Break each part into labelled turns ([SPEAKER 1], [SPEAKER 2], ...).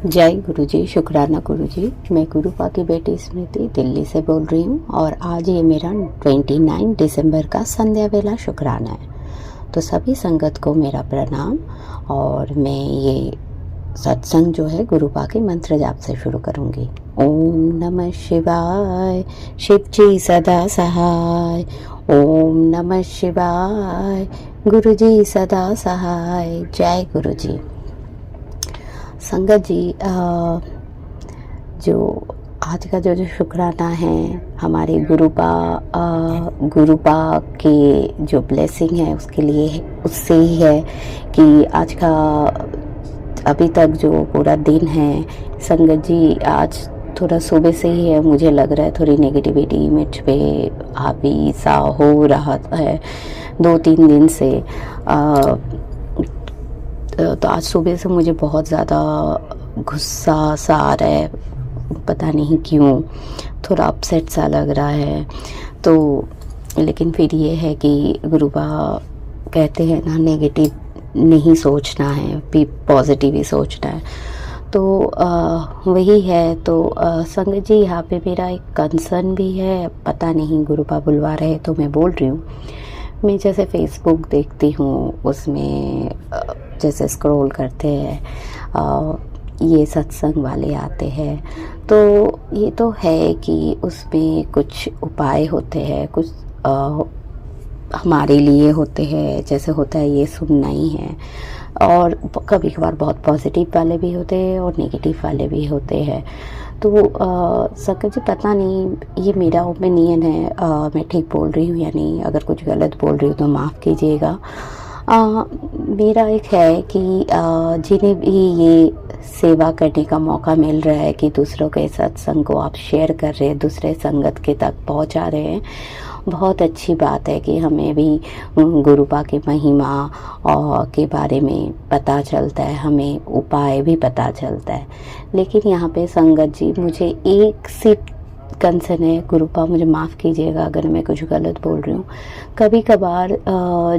[SPEAKER 1] जय गुरु जी, शुक्राना गुरु जी। मैं गुरुपा की बेटी स्मृति दिल्ली से बोल रही हूँ और आज ये मेरा 29 दिसंबर का संध्या वेला शुक्राना है। तो सभी संगत को मेरा प्रणाम। और मैं ये सत्संग जो है गुरुपा के मंत्र जाप से शुरू करूँगी। ओम नमः शिवाय, शिव जी सदा सहाय। ओम नमः शिवाय, गुरु जी सदा सहाय। जय गुरु जी। संगत जी, जो आज का जो शुक्राना है हमारे गुरुपा के जो ब्लेसिंग है उसके लिए है, उससे ही है कि आज का अभी तक जो पूरा दिन है संगत जी, आज थोड़ा सुबह से ही है, मुझे लग रहा है थोड़ी नेगेटिविटी मुझ पे हावी सा हो रहा है 2-3 दिन से। तो आज सुबह से मुझे बहुत ज़्यादा गुस्सा सा आ रहा है, पता नहीं क्यों, थोड़ा अपसेट सा लग रहा है। तो लेकिन फिर ये है कि गुरुबा कहते हैं ना, नेगेटिव नहीं सोचना है, भी पॉजिटिव ही सोचना है। तो वही है। तो संगत जी, यहाँ पे मेरा एक कंसर्न भी है, पता नहीं गुरुबा बुलवा रहे तो मैं बोल रही हूँ। मैं जैसे फेसबुक देखती हूँ, उसमें जैसे स्क्रॉल करते हैं ये सत्संग वाले आते हैं, तो ये तो है कि उसमें कुछ उपाय होते हैं, कुछ हमारे लिए होते हैं, जैसे होता है ये सुनना ही है। और कभी कभार बहुत पॉजिटिव वाले भी होते हैं और नेगेटिव वाले भी होते हैं। तो संगत जी, पता नहीं ये मेरा ओपिनियन है, मैं ठीक बोल रही हूँ या नहीं। अगर कुछ गलत बोल रही हूँ तो माफ़ कीजिएगा। मेरा एक है कि जिन्हें भी ये सेवा करने का मौका मिल रहा है कि दूसरों के सत्संग को आप शेयर कर रहे हैं, दूसरे संगत के तक पहुंचा रहे हैं, बहुत अच्छी बात है कि हमें भी गुरुपा की महिमा और के बारे में पता चलता है, हमें उपाय भी पता चलता है। लेकिन यहाँ पे संगत जी, मुझे एक सिर्फ कंसर्न है, गुरुपा मुझे माफ़ कीजिएगा अगर मैं कुछ गलत बोल रही हूँ। कभी कभार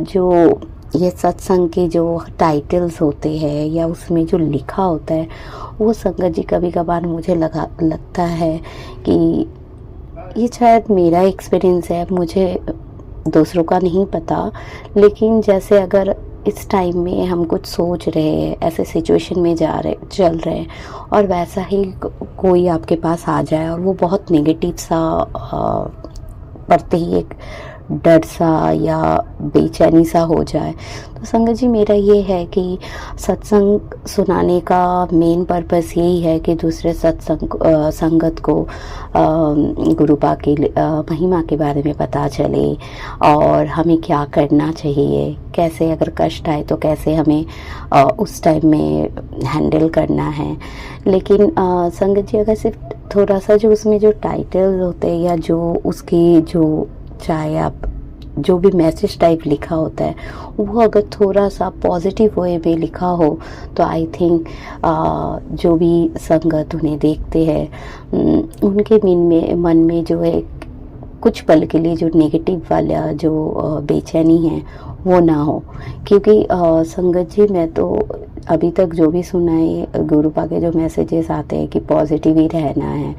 [SPEAKER 1] जो ये सत्संग के जो टाइटल्स होते हैं या उसमें जो लिखा होता है, वो संगत जी कभी कभार मुझे लगता है कि ये शायद मेरा एक्सपीरियंस है, मुझे दूसरों का नहीं पता। लेकिन जैसे अगर इस टाइम में हम कुछ सोच रहे हैं, ऐसे सिचुएशन में चल रहे हैं, और वैसा ही कोई आपके पास आ जाए और वो बहुत नेगेटिव सा पड़ते ही एक डर सा या बेचैनी सा हो जाए, तो संगत जी मेरा ये है कि सत्संग सुनाने का मेन पर्पस यही है कि दूसरे संगत को गुरुपा की महिमा के बारे में पता चले और हमें क्या करना चाहिए, कैसे अगर कष्ट आए तो कैसे हमें उस टाइम में हैंडल करना है। लेकिन संगत जी, अगर सिर्फ थोड़ा सा जो उसमें जो टाइटल होते हैं या जो उसकी जो चाहे आप जो भी मैसेज टाइप लिखा होता है, वो अगर थोड़ा सा पॉजिटिव वे में लिखा हो तो आई थिंक जो भी संगत उन्हें देखते हैं उनके मन में जो है कुछ पल के लिए जो नेगेटिव वाला जो बेचैनी है वो ना हो। क्योंकि संगत जी, मैं तो अभी तक जो भी सुना है, गुरुपा के जो मैसेजेस आते हैं कि पॉजिटिव ही रहना है,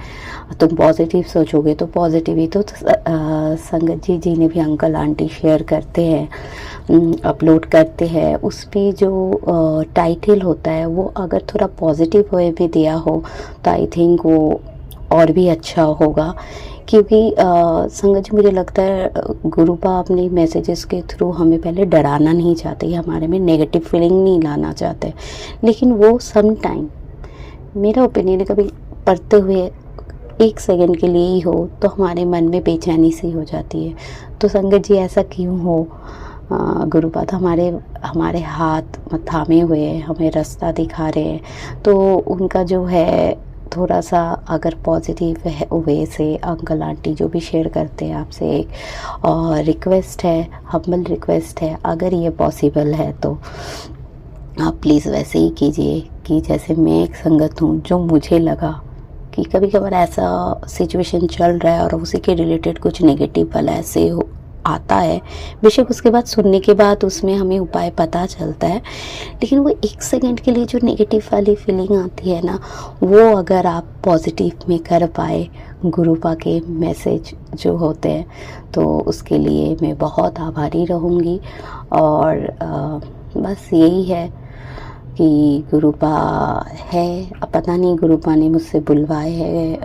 [SPEAKER 1] तुम पॉजिटिव सोचोगे तो पॉजिटिव ही। तो संगत जी, जिन्हें भी अंकल आंटी शेयर करते हैं, अपलोड करते हैं, उस पर जो टाइटल होता है वो अगर थोड़ा पॉजिटिव वे में दिया हो तो आई थिंक वो और भी अच्छा होगा। क्योंकि संगत जी, मुझे लगता है गुरुपा अपने मैसेजेस के थ्रू हमें पहले डराना नहीं चाहते, हमारे में नेगेटिव फीलिंग नहीं लाना चाहते। लेकिन वो सम टाइम, मेरा ओपिनियन है, कभी पढ़ते हुए 1 सेकंड के लिए ही हो तो हमारे मन में बेचैनी सी हो जाती है। तो संगत जी, ऐसा क्यों हो? गुरुपा तो हमारे हाथ थामे हुए हैं, हमें रास्ता दिखा रहे हैं। तो उनका जो है थोड़ा सा अगर पॉजिटिव वे से अंकल आंटी जो भी शेयर करते हैं, आपसे एक और रिक्वेस्ट है, हम्बल रिक्वेस्ट है, अगर ये पॉसिबल है तो आप प्लीज़ वैसे ही कीजिए कि जैसे मैं एक संगत हूँ, जो मुझे लगा कि कभी कभार ऐसा सिचुएशन चल रहा है और उसी के रिलेटेड कुछ नेगेटिव वाला ऐसे आता है, बेशक उसके बाद सुनने के बाद उसमें हमें उपाय पता चलता है, लेकिन वो 1 सेकंड के लिए जो नेगेटिव वाली फीलिंग आती है ना, वो अगर आप पॉजिटिव में कर पाए गुरुपा के मैसेज जो होते हैं, तो उसके लिए मैं बहुत आभारी रहूँगी। और बस यही है कि गुरुपा है, अब पता नहीं गुरुपा ने मुझसे बुलवाए है,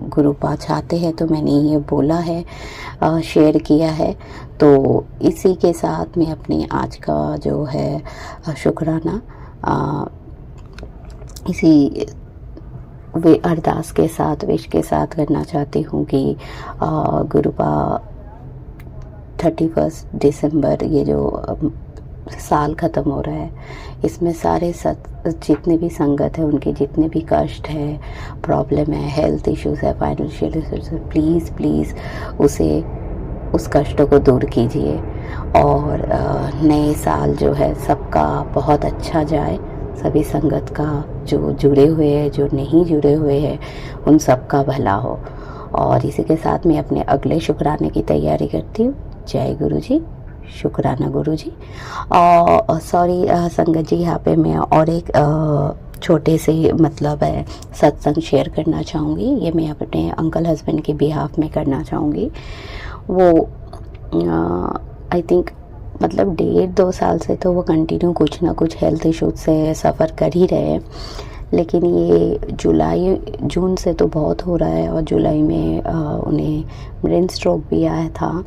[SPEAKER 1] गुरुपा चाहते हैं तो मैंने ये बोला है, शेयर किया है। तो इसी के साथ मैं अपने आज का जो है शुक्राना इसी वे अरदास के साथ, विश के साथ करना चाहती हूँ कि गुरुपा 31 दिसंबर ये जो साल ख़त्म हो रहा है, इसमें सारे जितने भी संगत है, उनके जितने भी कष्ट है, प्रॉब्लम है, हेल्थ इश्यूज़ है, फाइनेंशियल इश्यूज़ है, प्लीज़ प्लीज़ उस कष्टों को दूर कीजिए। और नए साल जो है सबका बहुत अच्छा जाए, सभी संगत का, जो जुड़े हुए हैं, जो नहीं जुड़े हुए हैं, उन सब का भला हो। और इसी के साथ मैं अपने अगले शुक्राने की तैयारी करती हूँ। जय गुरु जी, शुक्राना गुरु जी। और सॉरी संगत जी, यहाँ पे मैं और एक छोटे से मतलब है सत्संग शेयर करना चाहूँगी। ये मैं अपने अंकल हस्बैंड के बिहाफ में करना चाहूँगी। वो आई थिंक मतलब 1.5-2 साल से तो वो कंटिन्यू कुछ ना कुछ हेल्थ इश्यूज से सफ़र कर ही रहे हैं, लेकिन ये जून से तो बहुत हो रहा है। और जुलाई में उन्हें ब्रेन स्ट्रोक भी आया था,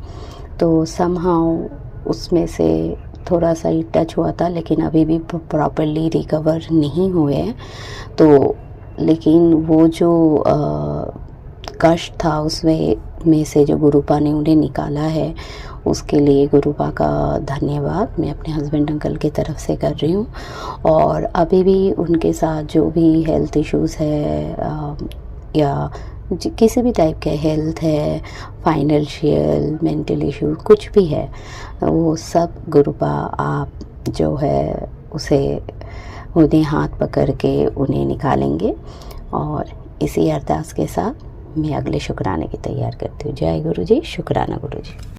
[SPEAKER 1] तो समहाउ उसमें से थोड़ा सा ही टच हुआ था, लेकिन अभी भी प्रॉपरली रिकवर नहीं हुए हैं। तो लेकिन वो जो कष्ट था उसमें से जो गुरुपा ने उन्हें निकाला है, उसके लिए गुरुपा का धन्यवाद मैं अपने हस्बैंड अंकल की तरफ से कर रही हूँ। और अभी भी उनके साथ जो भी हेल्थ इश्यूज़ है या किसी भी टाइप के हेल्थ है, फाइनेंशियल, मेंटल इशू कुछ भी है, वो सब गुरुपा आप जो है उन्हें हाथ पकड़ के उन्हें निकालेंगे। और इसी अरदास के साथ मैं अगले शुक्राने की तैयार करती हूँ। जय गुरु जी, शुक्राना गुरु जी।